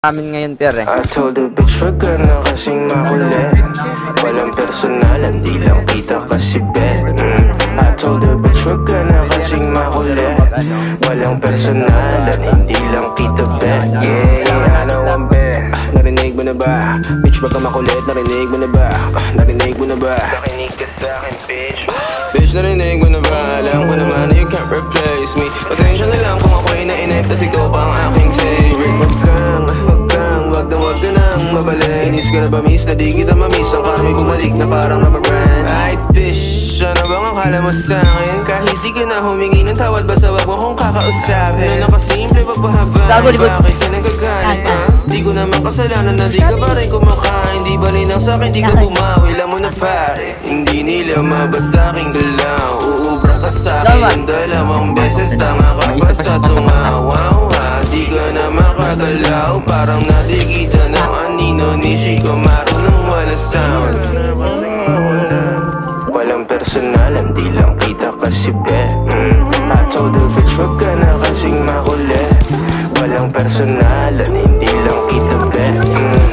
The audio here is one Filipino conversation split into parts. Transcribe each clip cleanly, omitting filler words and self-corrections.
Amin ngayon, per. I told the bitch wag ka na kasing makulit. Walang personalan, di lang kita kasi bet. I told the bitch wag ka na kasing makulit. Walang personalan, hindi lang kita bet. Yeah, ano ang bet? Narinig mo na ba? Bitch baka makulit, narinig mo na ba? Narinig mo na ba? Nakinig ka sa'kin, bitch. Bitch, narinig mo na ba? Alam ko naman na you can't replace me. Pasensya na lang kung ako'y nainip, tas ikaw pa ang aking favorite. Wag ka nang mabalik. Inis ka na ba miss? Na di kita mamiss. Ang karmi bumalik na parang rubber-band. Ay bitch, ano bang akala mo sa'kin? Kahit di ka na humingi ng tawad, basta wag mo kong kakausapin. Ano nakasimple pagpahaba? Bakit ka nagagalit ha? Di ko naman kasalanan na di ka pa rin kumakain. Di ba rin ang sa'kin, di ka bumawi. Alam mo na pare, hindi nila mabasa aking galaw. Uubra ka sa'kin ng dalawang beses. Tanga ka pa sa tumawaw ha? Di ka na makagalaw. Parang natikita ng anino ni Chico marunong wala sound. Walang personalan, di lang kita kasi bet. I told the bitch wag ka na kasing makulit. Walang personalan, hindi lang kita bet.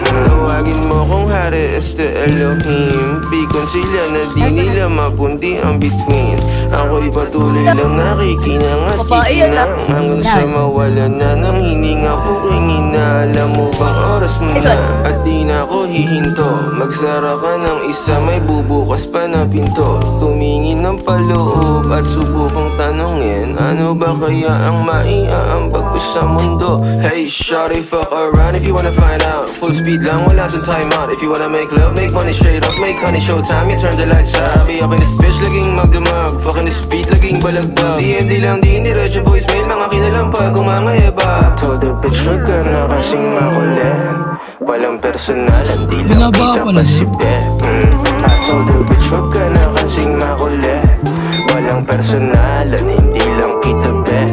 Tawagin mo kung hari este Elohim. Pikon sila na di nila mapundi ang between. Ako'y patuloy lang nakikinang at kikinang hanggang sa mawala na ng hininga ko kingina. Alam mo bang oras mo na at di na ako hihinto. Magsara ka ng isa, may bubukas pa na pinto. Tumingin ng paloob at subukang tanongin, ano ba kaya ang maiaambag ko sa mundo? Hey shawty, fuck around if you wanna find out. Full speed lang, wala dun time out. If you wanna make love, make money straight up. Make honey showtime, you turn the lights out. Be up in this bitch, laging magdamag. Fucking this beat, laging balagbag. DMD lang, di niretso voicemail, mga kinalampag kung mga eba. I told the bitch wag ka na kasing makulit. Walang personalan, di lang kita kasi bet. I told the bitch wag ka na kasing makulit. Walang personalan, hindi lang kita bet.